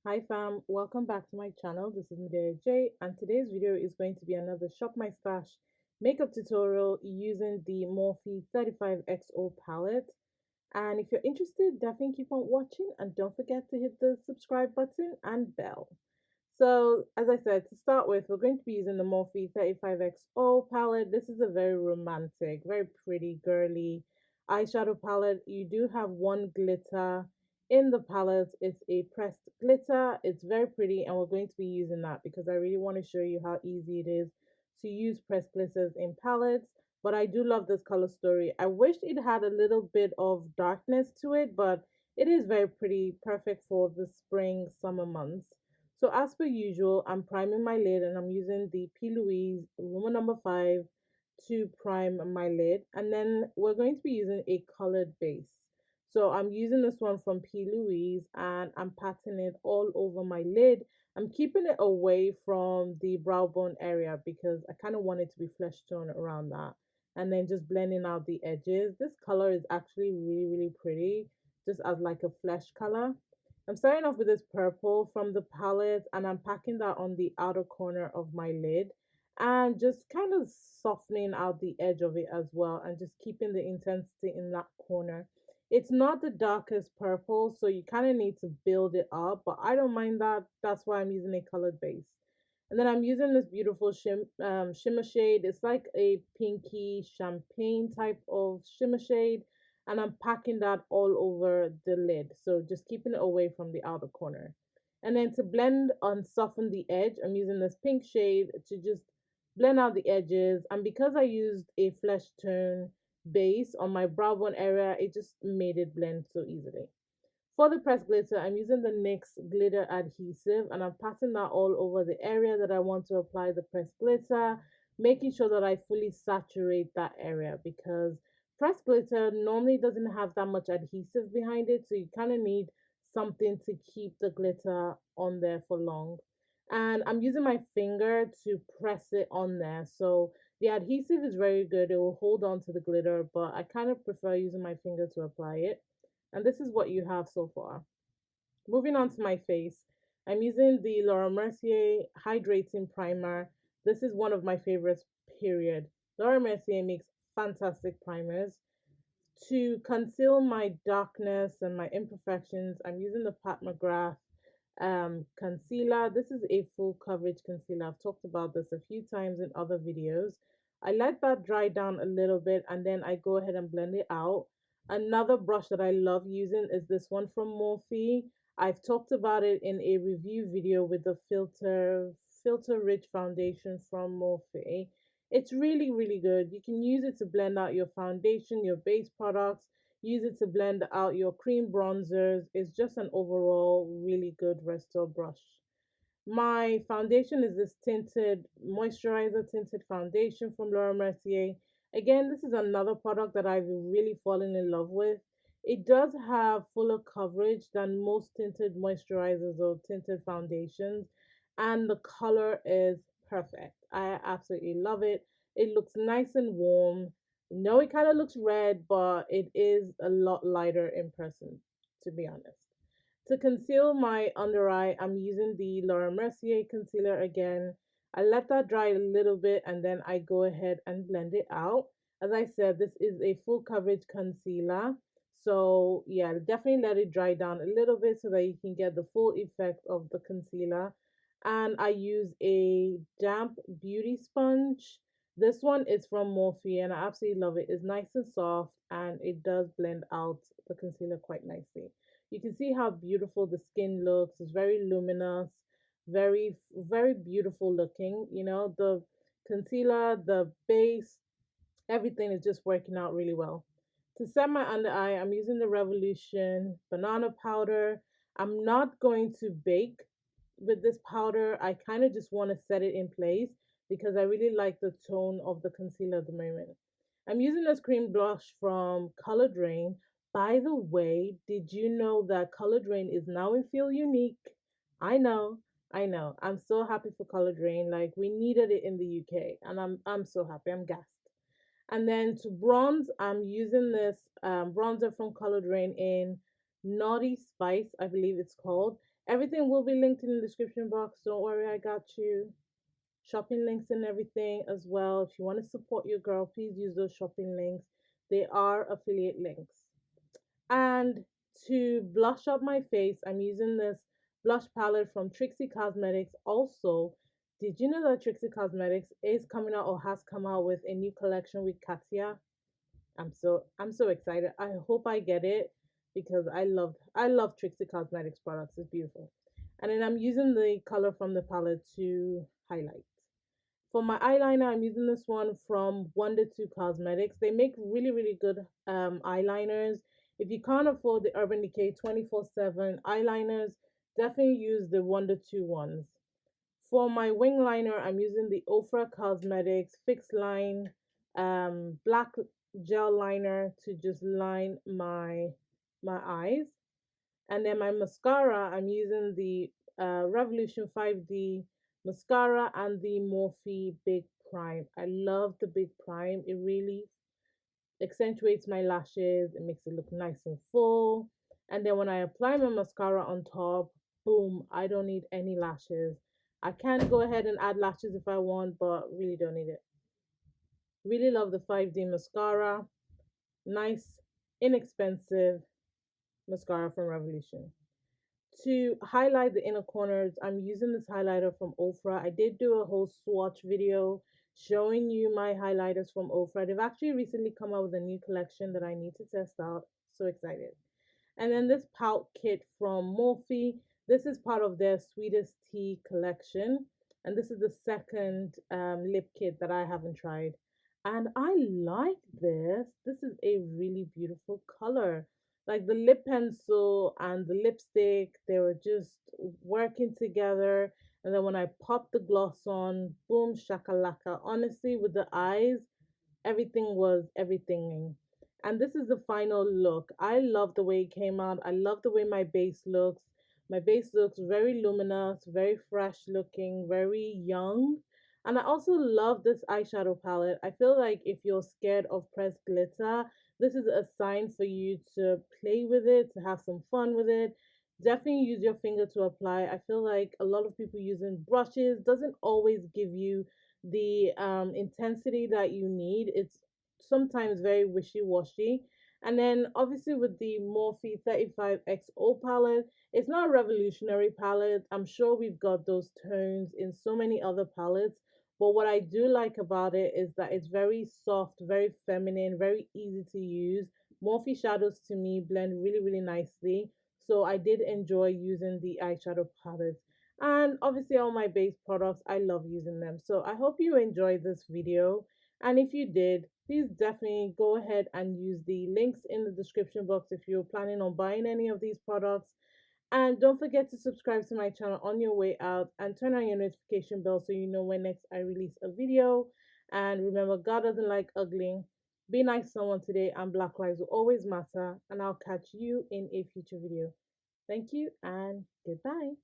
Hi fam, welcome back to my channel. This is Medea J, and today's video is going to be another Shop My Stash makeup tutorial using the Morphe 35XO palette. And if you're interested, definitely keep on watching and don't forget to hit the subscribe button and bell. So, as I said, to start with, we're going to be using the Morphe 35XO palette. This is a very romantic, very pretty, girly eyeshadow palette. You do have one glitter in the palette. It's a pressed glitter. It's very pretty, and we're going to be using that because I really want to show you how easy it is to use pressed glitters in palettes. But I do love this color story. I wish it had a little bit of darkness to it, but it is very pretty, perfect for the spring, summer months. So as per usual, I'm priming my lid and I'm using the Plouise Room number 5 to prime my lid. And then we're going to be using a colored base. So I'm using this one from Plouise and I'm patting it all over my lid. I'm keeping it away from the brow bone area because I kind of want it to be flesh tone around that. And then just blending out the edges. This color is actually really, really pretty, just as like a flesh color. I'm starting off with this purple from the palette and I'm packing that on the outer corner of my lid and just kind of softening out the edge of it as well and just keeping the intensity in that corner. It's not the darkest purple, so you kind of need to build it up, but I don't mind that. That's why I'm using a colored base. And then I'm using this beautiful shimmer shade. It's like a pinky champagne type of shimmer shade. And I'm packing that all over the lid. So just keeping it away from the outer corner. And then to blend and soften the edge, I'm using this pink shade to just blend out the edges. And because I used a flesh tone base on my brow bone area, it just made it blend so easily. For the pressed glitter, I'm using the NYX glitter adhesive and I'm patting that all over the area that I want to apply the pressed glitter, making sure that I fully saturate that area because pressed glitter normally doesn't have that much adhesive behind it, so you kind of need something to keep the glitter on there for long. And I'm using my finger to press it on there. So the adhesive is very good. It will hold on to the glitter, but I kind of prefer using my finger to apply it. And this is what you have so far. Moving on to my face, I'm using the Laura Mercier Hydrating Primer. This is one of my favorites, period. Laura Mercier makes fantastic primers. To conceal my darkness and my imperfections, I'm using the Pat McGrath concealer. This is a full coverage concealer. I've talked about this a few times in other videos. I let that dry down a little bit and then I go ahead and blend it out. Another brush that I love using is this one from Morphe. I've talked about it in a review video with the filter rich foundation from Morphe. It's really, really good. You can use it to blend out your foundation, your base products, use it to blend out your cream bronzers. It's just an overall really good restore brush. My foundation is this tinted moisturizer tinted foundation from Laura Mercier. Again, this is another product that I've really fallen in love with. It does have fuller coverage than most tinted moisturizers or tinted foundations, and the color is perfect. I absolutely love it. It looks nice and warm. No, it kind of looks red, but it is a lot lighter in person, to be honest. To conceal my under eye, I'm using the Laura Mercier concealer again. I let that dry a little bit and then I go ahead and blend it out. As I said, this is a full coverage concealer. So yeah, definitely let it dry down a little bit so that you can get the full effect of the concealer. And I use a damp beauty sponge. This one is from Morphe and I absolutely love it. It's nice and soft and it does blend out the concealer quite nicely. You can see how beautiful the skin looks. It's very luminous, very, very beautiful looking. You know, the concealer, the base, everything is just working out really well. To set my under eye, I'm using the Revolution banana powder. I'm not going to bake with this powder. I kind of just want to set it in place because I really like the tone of the concealer at the moment. I'm using this cream blush from Colored Raine. By the way, did you know that Colored Raine is now in Feel Unique? I know, I know. I'm so happy for Colored Raine. Like we needed it in the UK, and I'm so happy. I'm gassed. And then to bronze, I'm using this bronzer from Colored Raine in Naughty Spice, I believe it's called. Everything will be linked in the description box. Don't worry, I got you. Shopping links and everything as well. If you want to support your girl, please use those shopping links. They are affiliate links. And to blush up my face, I'm using this blush palette from Trixie Cosmetics. Also, did you know that Trixie Cosmetics is coming out or has come out with a new collection with Katia? I'm so excited. I hope I get it because I love Trixie Cosmetics products. It's beautiful. And then I'm using the color from the palette to highlight. For my eyeliner, I'm using this one from Wonder 2 Cosmetics. They make really, really good eyeliners. If you can't afford the Urban Decay 24/7 eyeliners, definitely use the Wonder 2 ones. For my wing liner, I'm using the Ofra Cosmetics Fix Line black gel liner to just line my eyes. And then my mascara, I'm using the Revolution 5D mascara and the Morphe Big Prime. I love the Big Prime. It really accentuates my lashes. It makes it look nice and full. And then when I apply my mascara on top, boom, I don't need any lashes. I can go ahead and add lashes if I want, but really don't need it. Really love the 5D mascara. Nice, inexpensive mascara from Revolution. To highlight the inner corners, I'm using this highlighter from Ofra. I did do a whole swatch video showing you my highlighters from Ofra. They've actually recently come out with a new collection that I need to test out. So excited. And then this pout kit from Morphe. This is part of their Sweetest Tea collection. And this is the second lip kit that I haven't tried. And I like this. This is a really beautiful color. Like the lip pencil and the lipstick, they were just working together. And then when I popped the gloss on, boom, shakalaka. Honestly, with the eyes, everything was everything. And this is the final look. I love the way it came out. I love the way my base looks. My base looks very luminous, very fresh looking, very young. And I also love this eyeshadow palette. I feel like if you're scared of pressed glitter, this is a sign for you to play with it, to have some fun with it. Definitely use your finger to apply. I feel like a lot of people using brushes doesn't always give you the intensity that you need. It's sometimes very wishy-washy. And then obviously with the Morphe 35XO palette, it's not a revolutionary palette. I'm sure we've got those tones in so many other palettes. But what I do like about it is that it's very soft, very feminine, very easy to use. Morphe shadows to me blend really, really nicely. So I did enjoy using the eyeshadow palette. And obviously all my base products, I love using them. So I hope you enjoyed this video. And if you did, please definitely go ahead and use the links in the description box if you're planning on buying any of these products. And don't forget to subscribe to my channel on your way out and turn on your notification bell so you know when next I release a video. And remember, God doesn't like ugly. Be nice to someone today, and Black lives will always matter. And I'll catch you in a future video. Thank you and goodbye.